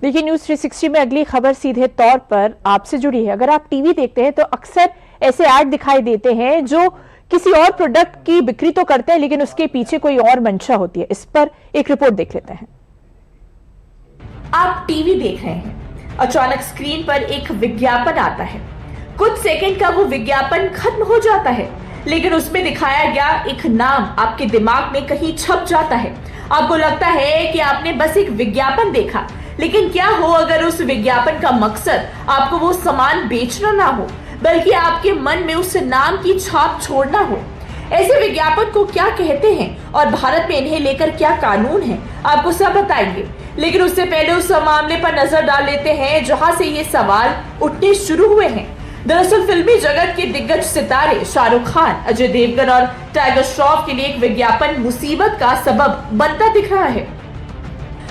देखिए, न्यूज़ 360 में अगली खबर सीधे तौर पर आपसे जुड़ी है। अगर आप टीवी देखते हैं तो अक्सर ऐसे ऐड दिखाई देते हैं जो किसी और प्रोडक्ट की बिक्री तो करते हैं, लेकिन उसके पीछे कोई और मंशा होती है। इस पर एक रिपोर्ट देख लेते हैं। आप टीवी देख रहे हैं, अचानक स्क्रीन पर एक विज्ञापन आता है। कुछ सेकंड का वो विज्ञापन खत्म हो जाता है, लेकिन उसमें दिखाया गया एक नाम आपके दिमाग में कहीं छप जाता है। आपको लगता है कि आपने बस एक विज्ञापन देखा, लेकिन क्या हो अगर उस विज्ञापन का मकसद आपको वो सामान बेचना ना हो, बल्कि आपके मन में उस नाम की छाप छोड़ना हो। ऐसे विज्ञापन को क्या कहते हैं और भारत में इन्हें लेकर क्या कानून है, आपको सब बताएंगे। लेकिन उससे पहले उस मामले पर नजर डाल लेते हैं जहां से ये सवाल उठने शुरू हुए हैं। दरअसल फिल्मी जगत के दिग्गज सितारे शाहरुख खान, अजय देवगन और टाइगर श्रॉफ के लिए एक विज्ञापन मुसीबत का सबब बनता दिख रहा है।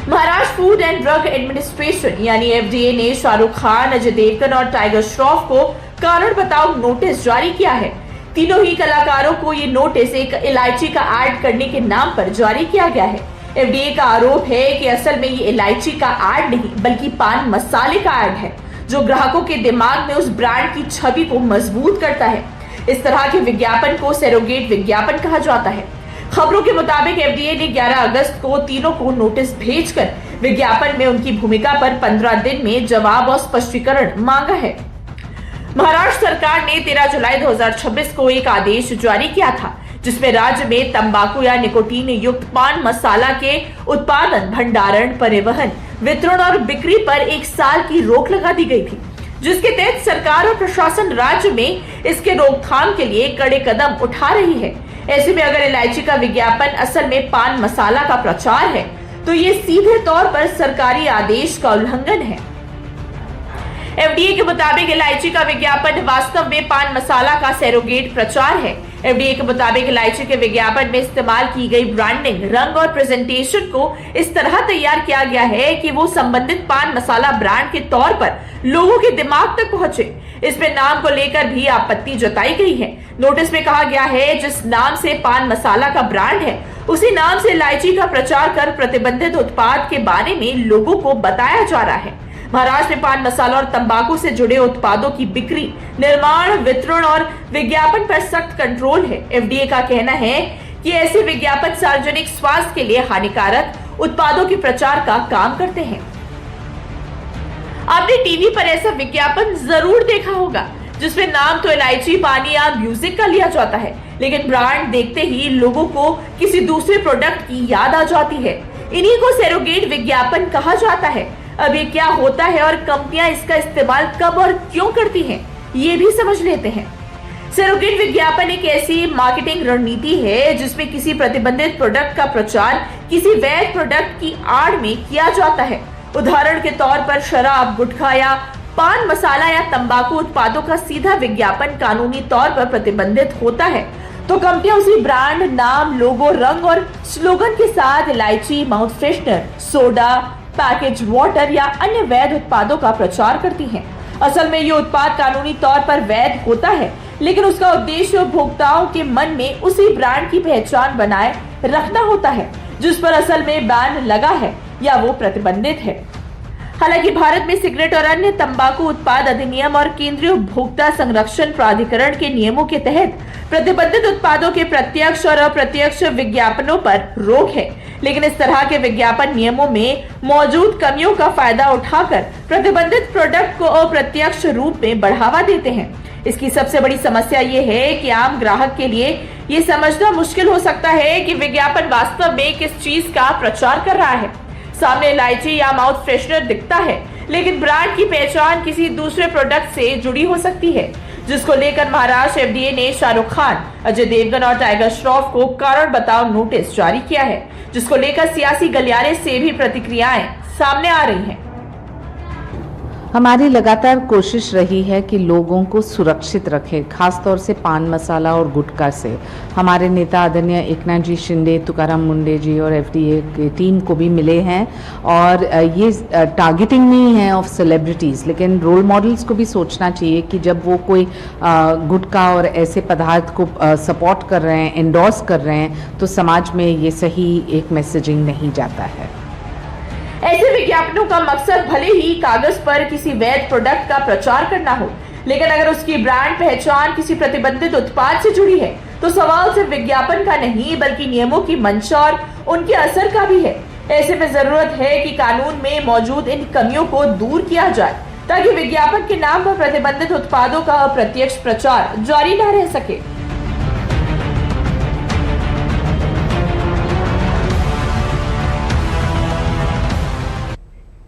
Maharashtra food and drug administration यानी FDA ने शाहरुख खान, अजय देवगन और टाइगर श्रॉफ को कारण बताओ नोटिस जारी किया है। तीनों ही कलाकारों को ये नोटिस एक इलायची का ऐड करने के नाम पर जारी किया गया है। FDA का आरोप है कि असल में ये इलायची का ऐड नहीं, बल्कि पान मसाले का ऐड है, जो ग्राहकों के दिमाग में उस ब्रांड की छवि को मजबूत करता है। इस तरह के विज्ञापन को सरोगेट विज्ञापन कहा जाता है। खबरों के मुताबिक FDA ने 11 अगस्त को तीनों को नोटिस भेजकर विज्ञापन में उनकी भूमिका पर 15 दिन में जवाब और स्पष्टीकरण मांगा है। महाराष्ट्र सरकार ने 13 जुलाई 2026 को एक आदेश जारी किया था, जिसमें राज्य में तंबाकू या निकोटीन युक्त पान मसाला के उत्पादन, भंडारण, परिवहन, वितरण और बिक्री पर 1 साल की रोक लगा दी गई थी, जिसके तहत सरकार और प्रशासन राज्य में इसके रोकथाम के लिए कड़े कदम उठा रही है। ऐसे में अगर इलायची का विज्ञापन असल में पान मसाला का प्रचार है, तो ये सीधे तौर पर सरकारी आदेश का उल्लंघन है। FDA के मुताबिक इलायची का विज्ञापन वास्तव में पान मसाला का सरोगेट प्रचार है। FDA के मुताबिक इलायची के विज्ञापन में इस्तेमाल की गई ब्रांडिंग, रंग और प्रेजेंटेशन को इस तरह तैयार किया गया है कि वो संबंधित पान मसाला ब्रांड के तौर पर लोगों के दिमाग तक पहुंचे। इसमें नाम को लेकर भी आपत्ति जताई गई है। नोटिस में कहा गया है, जिस नाम से पान मसाला का ब्रांड है, उसी नाम से इलायची का प्रचार कर प्रतिबंधित उत्पाद के बारे में लोगों को बताया जा रहा है। महाराष्ट्र में पान मसाला और तंबाकू से जुड़े उत्पादों की बिक्री, निर्माण, वितरण और विज्ञापन पर सख्त कंट्रोल है। FDA का कहना है कि ऐसे विज्ञापन सार्वजनिक स्वास्थ्य के लिए हानिकारक उत्पादों के प्रचार का काम करते हैं। आपने टीवी पर ऐसा विज्ञापन जरूर देखा होगा, जिसमें नाम तो इलायची, पानी या म्यूजिक का लिया जाता है, लेकिन ब्रांड देखते ही लोगों को किसी दूसरे प्रोडक्ट की याद आ जाती है। इन्हीं को सरोगेट विज्ञापन कहा जाता है। अब ये क्या होता है और कंपनियां इसका इस्तेमाल कब और क्यों करती हैं, ये भी समझ लेते हैं। सरोगेट विज्ञापन एक ऐसी मार्केटिंग रणनीति है जिसमें किसी प्रतिबंधित प्रोडक्ट का प्रचार किसी वैध प्रोडक्ट की आड़ में किया जाता है। उदाहरण के तौर पर शराब, गुटखा या पान मसाला या तंबाकू उत्पादों का सीधा विज्ञापन कानूनी तौर पर प्रतिबंधित होता है, तो कंपनियां उसी ब्रांड, नाम, लोगो, रंग और स्लोगन के साथ इलायची, mouth freshener, soda, package water या अन्य वैध उत्पादों का प्रचार करती हैं। असल में ये उत्पाद कानूनी तौर पर वैध होता है, लेकिन उसका उद्देश्य उपभोक्ताओं के मन में उसी ब्रांड की पहचान बनाए रखना होता है, जिस पर असल में बैन लगा है या वो प्रतिबंधित है। हालांकि भारत में सिगरेट और अन्य तंबाकू उत्पाद अधिनियम और केंद्रीय उपभोक्ता संरक्षण प्राधिकरण के नियमों के तहत प्रतिबंधित उत्पादों के प्रत्यक्ष और अप्रत्यक्ष विज्ञापनों पर रोक है, लेकिन इस तरह के विज्ञापन नियमों में मौजूद कमियों का फायदा उठाकर प्रतिबंधित प्रोडक्ट को अप्रत्यक्ष रूप में बढ़ावा देते हैं। इसकी सबसे बड़ी समस्या ये है कि आम ग्राहक के लिए ये समझना मुश्किल हो सकता है कि विज्ञापन वास्तव में किस चीज का प्रचार कर रहा है। सामने इलायची या माउथ फ्रेशनर दिखता है, लेकिन ब्रांड की पहचान किसी दूसरे प्रोडक्ट से जुड़ी हो सकती है, जिसको लेकर महाराष्ट्र FDA ने शाहरुख खान, अजय देवगन और टाइगर श्रॉफ को कारण बताओ नोटिस जारी किया है, जिसको लेकर सियासी गलियारे से भी प्रतिक्रियाएं सामने आ रही हैं। हमारी लगातार कोशिश रही है कि लोगों को सुरक्षित रखें, खासतौर से पान मसाला और गुटखा से। हमारे नेता आदरणीय एकनाथ जी शिंदे, तुकाराम मुंडे जी और FDA की टीम को भी मिले हैं, और ये टारगेटिंग नहीं है ऑफ सेलिब्रिटीज़, लेकिन रोल मॉडल्स को भी सोचना चाहिए कि जब वो कोई गुटखा और ऐसे पदार्थ को सपोर्ट कर रहे हैं, एंडोर्स कर रहे हैं, तो समाज में ये सही एक मैसेजिंग नहीं जाता है। ऐसे विज्ञापनों का मकसद भले ही कागज पर किसी वैध प्रोडक्ट का प्रचार करना हो, लेकिन अगर उसकी ब्रांड पहचान किसी प्रतिबंधित उत्पाद से जुड़ी है तो सवाल सिर्फ विज्ञापन का नहीं बल्कि नियमों की मंशा और उनके असर का भी है। ऐसे में जरूरत है कि कानून में मौजूद इन कमियों को दूर किया जाए ताकि विज्ञापन के नाम पर प्रतिबंधित उत्पादों का अप्रत्यक्ष प्रचार जारी न रह सके।